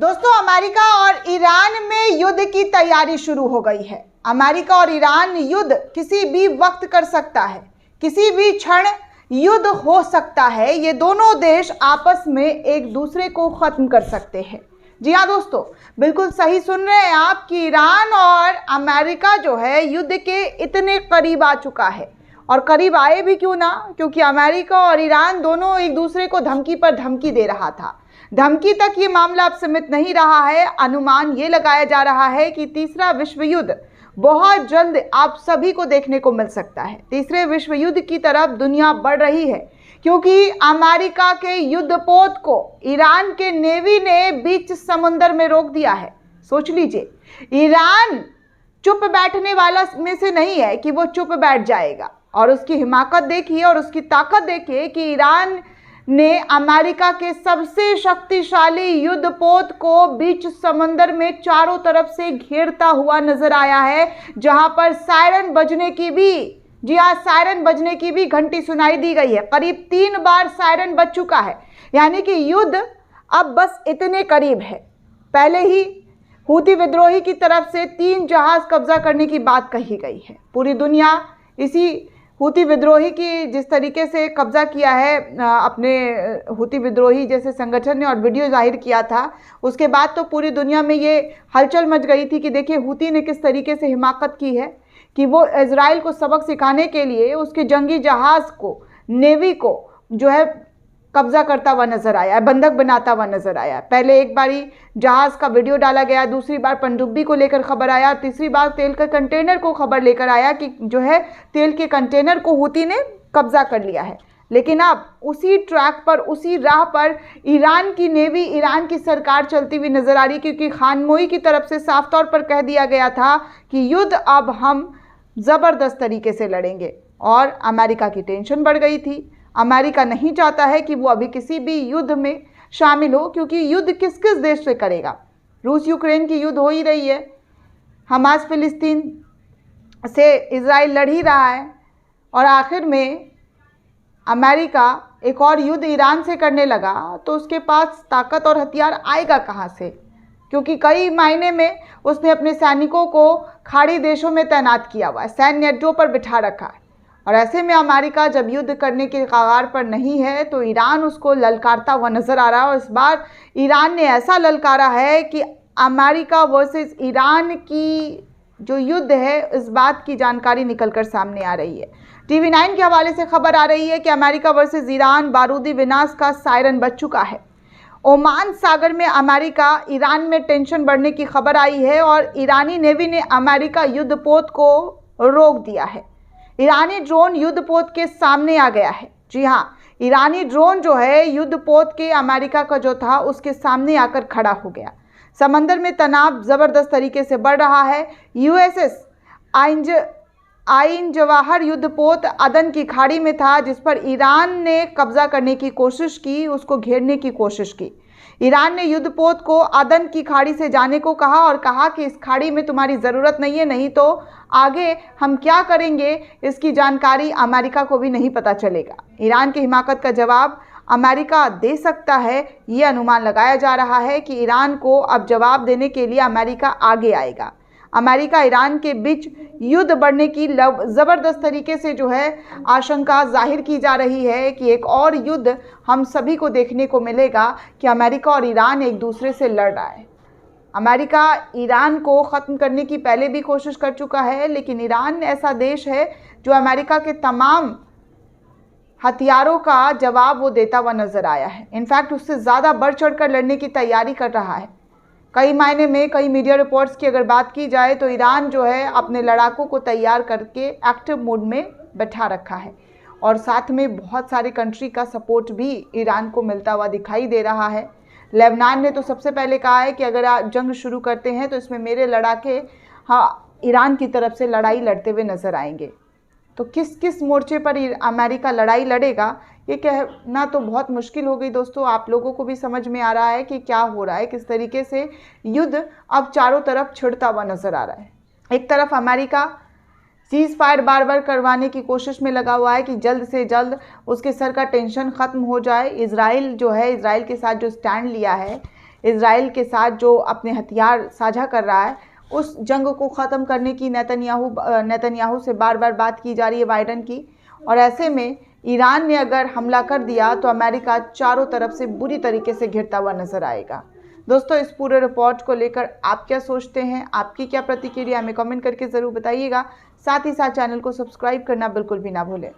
दोस्तों, अमेरिका और ईरान में युद्ध की तैयारी शुरू हो गई है। अमेरिका और ईरान युद्ध किसी भी वक्त कर सकता है, किसी भी क्षण युद्ध हो सकता है। ये दोनों देश आपस में एक दूसरे को खत्म कर सकते हैं। जी हाँ दोस्तों, बिल्कुल सही सुन रहे हैं आप कि ईरान और अमेरिका जो है युद्ध के इतने करीब आ चुका है। और करीब आए भी क्यों ना, क्योंकि अमेरिका और ईरान दोनों एक दूसरे को धमकी पर धमकी दे रहा था। धमकी तक ये मामला अब सीमित नहीं रहा है। अनुमान ये लगाया जा रहा है कि तीसरा विश्व युद्ध बहुत जल्द आप सभी को देखने को मिल सकता है। तीसरे विश्व युद्ध की तरफ दुनिया बढ़ रही है, क्योंकि अमेरिका के युद्धपोत को ईरान के नेवी ने बीच समुद्र में रोक दिया है। सोच लीजिए, ईरान चुप बैठने वाला में से नहीं है कि वो चुप बैठ जाएगा। और उसकी हिमाकत देखिए और उसकी ताकत देखिए कि ईरान ने अमेरिका के सबसे शक्तिशाली युद्धपोत को बीच समंदर में चारों तरफ से घेरता हुआ नजर आया है, जहां पर सायरन बजने की भी, जी हाँ, सायरन बजने की भी घंटी सुनाई दी गई है। करीब 3 बार सायरन बज चुका है, यानी कि युद्ध अब बस इतने करीब है। पहले ही हूती विद्रोही की तरफ से 3 जहाज कब्जा करने की बात कही गई है। पूरी दुनिया इसी हूती विद्रोही की जिस तरीके से कब्जा किया है, अपने हूती विद्रोही जैसे संगठन ने और वीडियो जाहिर किया था, उसके बाद तो पूरी दुनिया में ये हलचल मच गई थी कि देखिए हूती ने किस तरीके से हिमाकत की है कि वो इजराइल को सबक सिखाने के लिए उसके जंगी जहाज़ को, नेवी को जो है कब्जा करता हुआ नजर आया है, बंधक बनाता हुआ नजर आया है। पहले एक बारी जहाज का वीडियो डाला गया, दूसरी बार पनडुब्बी को लेकर खबर आया, तीसरी बार तेल के कंटेनर को खबर लेकर आया कि जो है तेल के कंटेनर को हूती ने कब्जा कर लिया है। लेकिन अब उसी ट्रैक पर, उसी राह पर ईरान की नेवी, ईरान की सरकार चलती हुई नजर आ रही, क्योंकि खानमोई की तरफ से साफ तौर पर कह दिया गया था कि युद्ध अब हम ज़बरदस्त तरीके से लड़ेंगे। और अमेरिका की टेंशन बढ़ गई थी। अमेरिका नहीं चाहता है कि वो अभी किसी भी युद्ध में शामिल हो, क्योंकि युद्ध किस किस देश से करेगा। रूस यूक्रेन की युद्ध हो ही रही है, हमास फिलिस्तीन से इजराइल लड़ ही रहा है, और आखिर में अमेरिका एक और युद्ध ईरान से करने लगा तो उसके पास ताकत और हथियार आएगा कहाँ से, क्योंकि कई मायने में उसने अपने सैनिकों को खाड़ी देशों में तैनात किया हुआ है, सैन्य अड्डों पर बिठा रखा है। और ऐसे में अमेरिका जब युद्ध करने के कगार पर नहीं है तो ईरान उसको ललकारता हुआ नजर आ रहा है। और इस बार ईरान ने ऐसा ललकारा है कि अमेरिका वर्सेस ईरान की जो युद्ध है, इस बात की जानकारी निकलकर सामने आ रही है। TV9 के हवाले से खबर आ रही है कि अमेरिका वर्सेस ईरान बारूदी विनाश का सायरन बज चुका है। ओमान सागर में अमेरिका ईरान में टेंशन बढ़ने की खबर आई है और ईरानी नेवी ने अमेरिका युद्धपोत को रोक दिया है। ईरानी ड्रोन युद्धपोत के सामने आ गया है। जी हाँ, ईरानी ड्रोन जो है युद्धपोत के अमेरिका का जो था उसके सामने आकर खड़ा हो गया। समंदर में तनाव ज़बरदस्त तरीके से बढ़ रहा है। USS आइन जवाहर युद्धपोत अदन की खाड़ी में था, जिस पर ईरान ने कब्जा करने की कोशिश की, उसको घेरने की कोशिश की। ईरान ने युद्धपोत को अदन की खाड़ी से जाने को कहा और कहा कि इस खाड़ी में तुम्हारी ज़रूरत नहीं है, नहीं तो आगे हम क्या करेंगे इसकी जानकारी अमेरिका को भी नहीं पता चलेगा। ईरान की हिमाकत का जवाब अमेरिका दे सकता है, ये अनुमान लगाया जा रहा है कि ईरान को अब जवाब देने के लिए अमेरिका आगे आएगा। अमेरिका ईरान के बीच युद्ध बढ़ने की ज़बरदस्त तरीके से जो है आशंका जाहिर की जा रही है कि एक और युद्ध हम सभी को देखने को मिलेगा कि अमेरिका और ईरान एक दूसरे से लड़ रहा है। अमेरिका ईरान को ख़त्म करने की पहले भी कोशिश कर चुका है, लेकिन ईरान ऐसा देश है जो अमेरिका के तमाम हथियारों का जवाब वो देता हुआ नज़र आया है। इनफैक्ट उससे ज़्यादा बढ़ चढ़ कर लड़ने की तैयारी कर रहा है। कई मायने में, कई मीडिया रिपोर्ट्स की अगर बात की जाए तो ईरान जो है अपने लड़ाकों को तैयार करके एक्टिव मोड में बैठा रखा है, और साथ में बहुत सारे कंट्री का सपोर्ट भी ईरान को मिलता हुआ दिखाई दे रहा है। लेबनान ने तो सबसे पहले कहा है कि अगर आप जंग शुरू करते हैं तो इसमें मेरे लड़ाके ईरान की तरफ से लड़ाई लड़ते हुए नज़र आएंगे। तो किस किस मोर्चे पर अमेरिका लड़ाई लड़ेगा ये कहना तो बहुत मुश्किल हो गई दोस्तों। आप लोगों को भी समझ में आ रहा है कि क्या हो रहा है, किस तरीके से युद्ध अब चारों तरफ छिड़ता हुआ नजर आ रहा है। एक तरफ अमेरिका सीज़ फायर बार बार करवाने की कोशिश में लगा हुआ है कि जल्द से जल्द उसके सर का टेंशन ख़त्म हो जाए। इजराइल जो है, इजराइल के साथ जो स्टैंड लिया है, इजराइल के साथ जो अपने हथियार साझा कर रहा है, उस जंग को ख़त्म करने की नेतन्याहू से बार बार बात की जा रही है, बाइडन की। और ऐसे में ईरान ने अगर हमला कर दिया तो अमेरिका चारों तरफ से बुरी तरीके से घिरता हुआ नजर आएगा। दोस्तों, इस पूरे रिपोर्ट को लेकर आप क्या सोचते हैं, आपकी क्या प्रतिक्रिया, हमें कमेंट करके ज़रूर बताइएगा। साथ ही साथ चैनल को सब्सक्राइब करना बिल्कुल भी ना भूलें।